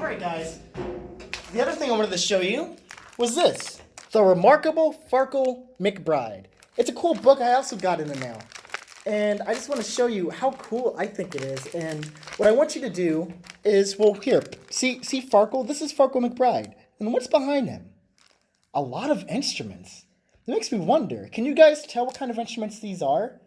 Alright guys, the other thing I wanted to show you was this. The Remarkable Farkle McBride. It's a cool book I also got in the mail. And I just want to show you how cool I think it is. And what I want you to do is, well, here, see Farkle? This is Farkle McBride. And what's behind him? A lot of instruments. It makes me wonder, can you guys tell what kind of instruments these are?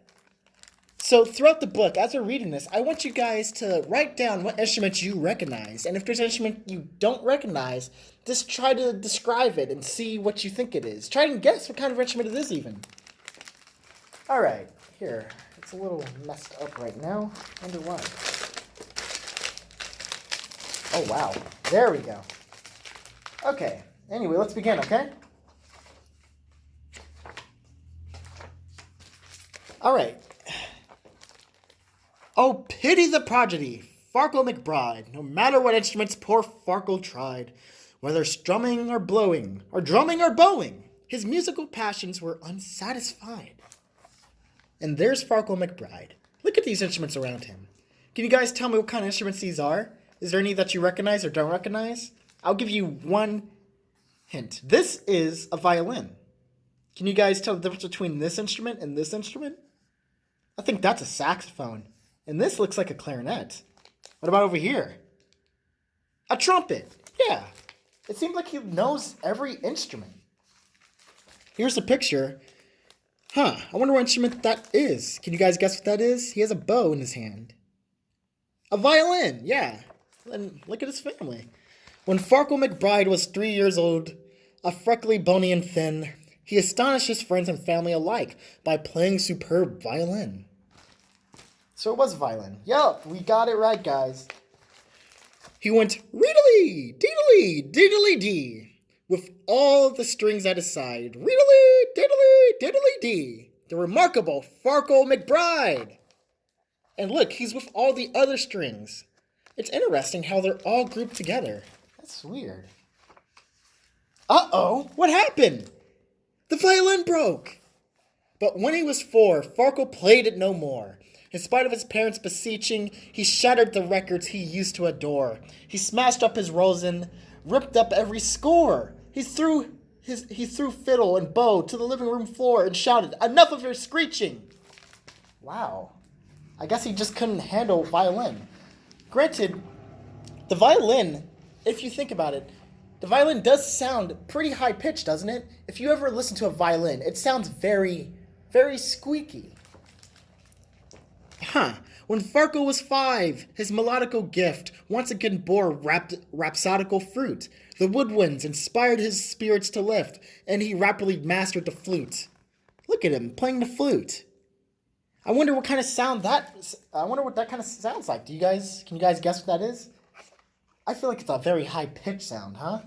So throughout the book, as we're reading this, I want you guys to write down what instruments you recognize. And if there's an instrument you don't recognize, just try to describe it and see what you think it is. Try and guess what kind of instrument it is even. Alright, here. It's a little messed up right now. Wonder why. Oh wow, there we go. Okay, anyway, let's begin, okay? Alright. Oh, pity the prodigy, Farkle McBride. No matter what instruments poor Farkle tried, whether strumming or blowing, or drumming or bowing, his musical passions were unsatisfied. And there's Farkle McBride. Look at these instruments around him. Can you guys tell me what kind of instruments these are? Is there any that you recognize or don't recognize? I'll give you one hint. This is a violin. Can you guys tell the difference between this instrument and this instrument? I think that's a saxophone. And this looks like a clarinet. What about over here? A trumpet. Yeah. It seems like he knows every instrument. Here's a picture. I wonder what instrument that is. Can you guys guess what that is? He has a bow in his hand. A violin, yeah. And look at his family. When Farkle McBride was 3 years old, a freckly, bony, and thin, he astonished his friends and family alike by playing superb violin. So it was violin. Yup, we got it right, guys. He went reedly, deedly, diddly dee, with all the strings at his side. Reedly, diddly, diddly dee. The remarkable Farkle McBride. And look, he's with all the other strings. It's interesting how they're all grouped together. That's weird. Uh-oh, what happened? The violin broke. But when he was 4, Farkle played it no more. In spite of his parents' beseeching, he shattered the records he used to adore. He smashed up his rosin, ripped up every score. He threw fiddle and bow to the living room floor and shouted, "Enough of your screeching!" Wow. I guess he just couldn't handle violin. Granted, the violin, if you think about it, the violin does sound pretty high-pitched, doesn't it? If you ever listen to a violin, it sounds very, very squeaky. When Farkle was 5, his melodical gift once again bore rhapsodical fruit. The woodwinds inspired his spirits to lift, and he rapidly mastered the flute. Look at him playing the flute. I wonder what kind of sound I wonder what that kind of sounds like. Can you guys guess what that is? I feel like it's a very high-pitched sound, huh?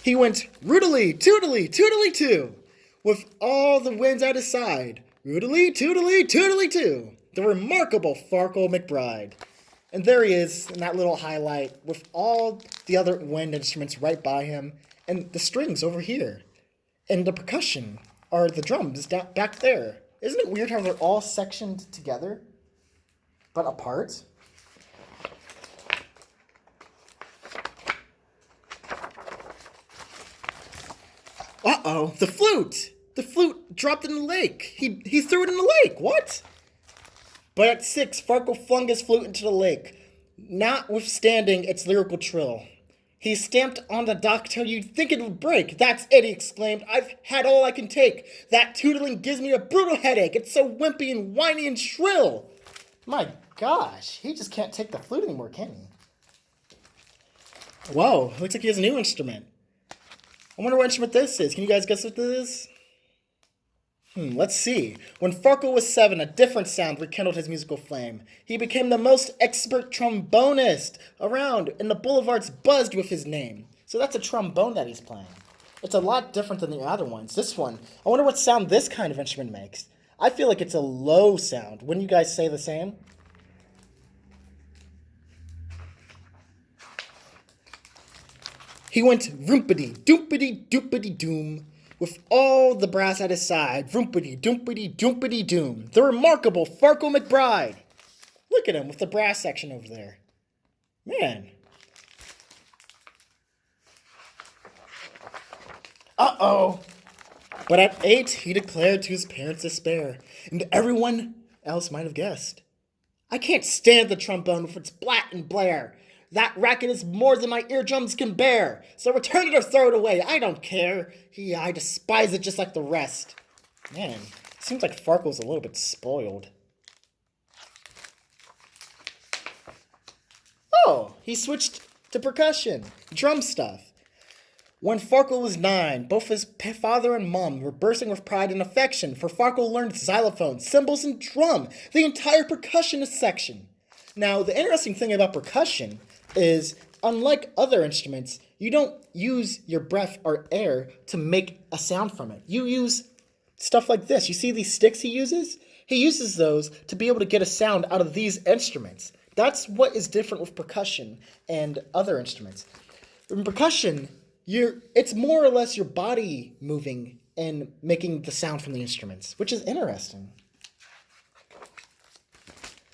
He went rootily, tootily, tootily too, with all the winds at his side. Rootily, tootily, tootily too. The remarkable Farkle McBride. And there he is in that little highlight with all the other wind instruments right by him and the strings over here. And the percussion, or the drums back there. Isn't it weird how they're all sectioned together, but apart? Uh-oh, the flute! The flute dropped in the lake. He threw it in the lake. What? But at 6, Farkle flung his flute into the lake, notwithstanding its lyrical trill. He stamped on the dock till you'd think it would break. "That's it," he exclaimed. "I've had all I can take. That tootling gives me a brutal headache. It's so wimpy and whiny and shrill." My gosh, he just can't take the flute anymore, can he? Whoa, looks like he has a new instrument. I wonder what instrument this is. Can you guys guess what this is? Let's see. When Farkle was 7, a different sound rekindled his musical flame. He became the most expert trombonist around, and the boulevards buzzed with his name. So that's a trombone that he's playing. It's a lot different than the other ones. This one, I wonder what sound this kind of instrument makes. I feel like it's a low sound. Wouldn't you guys say the same? He went roompity, doompity, doopity doom, with all the brass at his side. Vroompity, doompity, doompity doom. The remarkable Farkle McBride. Look at him with the brass section over there. Man. Uh-oh. But at 8, he declared to his parents' despair, and everyone else might have guessed. I can't stand the trombone with its blat and blare. That racket is more than my eardrums can bear. So return it or throw it away. I don't care. I despise it just like the rest. Man, seems like Farkle's a little bit spoiled. Oh, he switched to percussion, drum stuff. When Farkle was 9, both his father and mom were bursting with pride and affection, for Farkle learned xylophone, cymbals, and drum, the entire percussionist section. Now, the interesting thing about percussion is, unlike other instruments, you don't use your breath or air to make a sound from it. You use stuff like this. You see these sticks he uses? He uses those to be able to get a sound out of these instruments. That's what is different with percussion and other instruments. In percussion, it's more or less your body moving and making the sound from the instruments, which is interesting.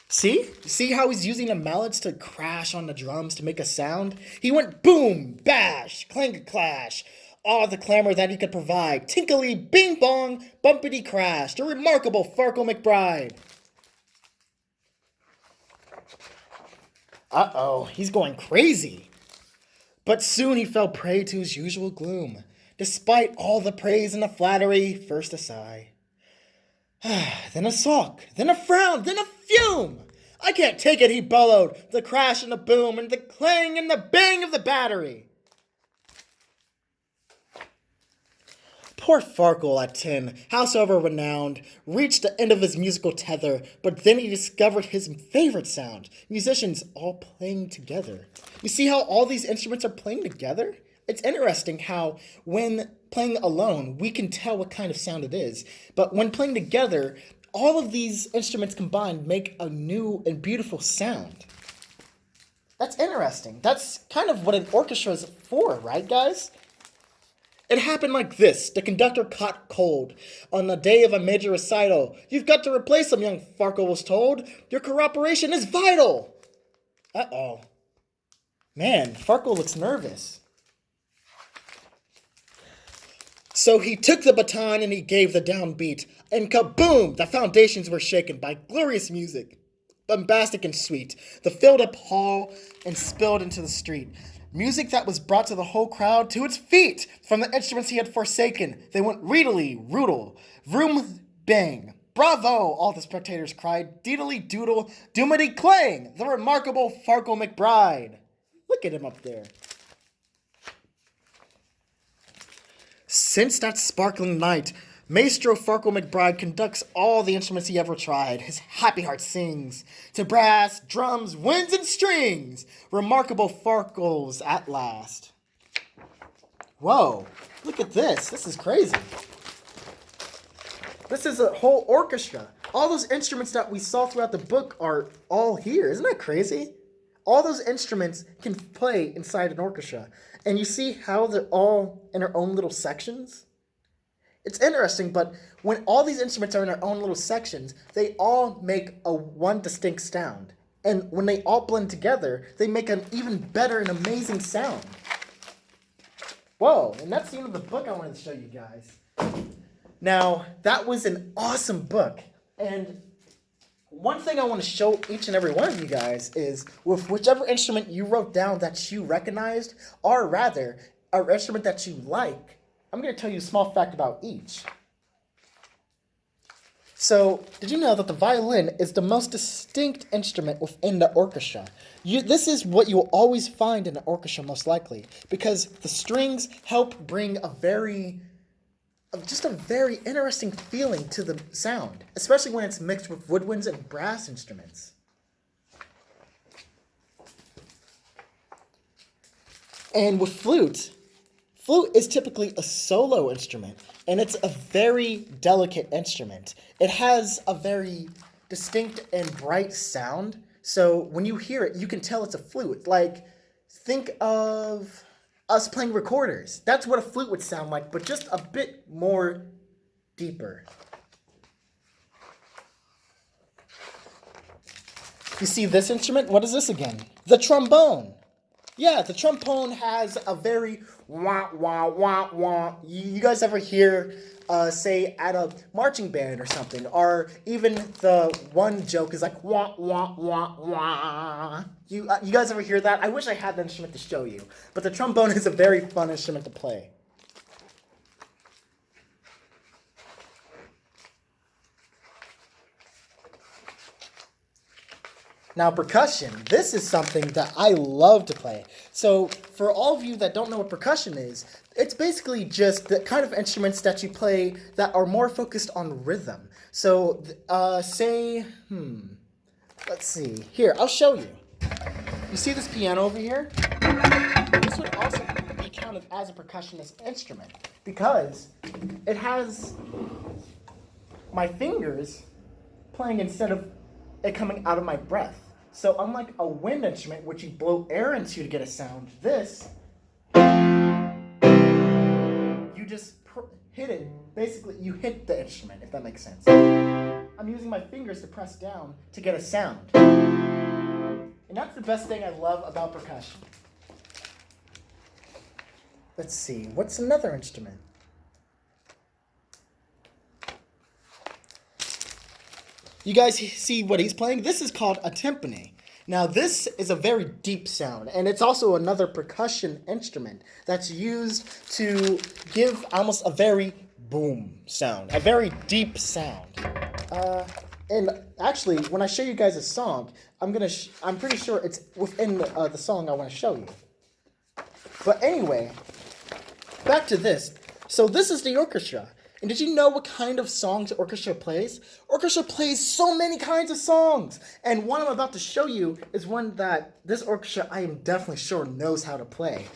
See? See how he's using the mallets to crash on the drums to make a sound? He went boom, bash, clang-a-clash. All the clamor that he could provide. Tinkly, bing-bong, bumpity-crash. The remarkable Farkle McBride. Uh-oh, he's going crazy. But soon he fell prey to his usual gloom. Despite all the praise and the flattery, first a sigh. Then a sulk, then a frown, then a fume. I can't take it, he bellowed. The crash and the boom and the clang and the bang of the battery. Poor Farkle at 10, howsoever renowned, reached the end of his musical tether, but then he discovered his favorite sound, musicians all playing together. You see how all these instruments are playing together? It's interesting how when playing alone, we can tell what kind of sound it is, but when playing together, all of these instruments combined make a new and beautiful sound. That's interesting. That's kind of what an orchestra is for, right, guys? It happened like this. The conductor caught cold. On the day of a major recital, you've got to replace him, young Farkle was told. Your cooperation is vital. Uh-oh. Man, Farkle looks nervous. So he took the baton and he gave the downbeat. And kaboom! The foundations were shaken by glorious music. Bombastic and sweet. The filled up hall and spilled into the street. Music that was brought to the whole crowd to its feet. From the instruments he had forsaken, they went reedily, roodle, vroom, bang. Bravo, all the spectators cried. Deedly doodle, doomity clang, the remarkable Farkle McBride. Look at him up there. Since that sparkling night, Maestro Farkle McBride conducts all the instruments he ever tried. His happy heart sings to brass, drums, winds, and strings. Remarkable Farkles at last. Whoa, look at this. This is crazy. This is a whole orchestra. All those instruments that we saw throughout the book are all here. Isn't that crazy? All those instruments can play inside an orchestra. And you see how they're all in their own little sections? It's interesting, but when all these instruments are in their own little sections, they all make a one distinct sound. And when they all blend together, they make an even better and amazing sound. Whoa, and that's the end of the book I wanted to show you guys. Now, that was an awesome book. And one thing I want to show each and every one of you guys is with whichever instrument you wrote down that you recognized, or rather, an instrument that you like, I'm going to tell you a small fact about each. So, did you know that the violin is the most distinct instrument within the orchestra? This is what you will always find in an orchestra, most likely, because the strings help bring a very interesting feeling to the sound, especially when it's mixed with woodwinds and brass instruments. And with flute is typically a solo instrument, and it's a very delicate instrument. It has a very distinct and bright sound, so when you hear it, you can tell it's a flute. Like, think of us playing recorders. That's what a flute would sound like, but just a bit more deeper. You see this instrument? What is this again? The trombone. Yeah, the trombone has a very wah wah wah wah. You guys ever hear, say, at a marching band or something, or even the one joke is like wah wah wah wah. You guys ever hear that? I wish I had the instrument to show you, but the trombone is a very fun instrument to play. Now, percussion, this is something that I love to play. So, for all of you that don't know what percussion is, it's basically just the kind of instruments that you play that are more focused on rhythm. So, let's see. Here, I'll show you. You see this piano over here? This would also be counted as a percussionist instrument because it has my fingers playing instead of it coming out of my breath. So unlike a wind instrument, which you blow air into to get a sound, this, you just hit it. Basically, you hit the instrument, if that makes sense. I'm using my fingers to press down to get a sound. And that's the best thing I love about percussion. Let's see, what's another instrument? You guys see what he's playing? This is called a timpani. Now, this is a very deep sound, and it's also another percussion instrument that's used to give almost a very boom sound, a very deep sound. And actually, when I show you guys a song, I'm pretty sure it's within the song I want to show you. But anyway, back to this. So this is the orchestra. And did you know what kind of songs the orchestra plays? Orchestra plays so many kinds of songs. And one I'm about to show you is one that this orchestra, I am definitely sure, knows how to play.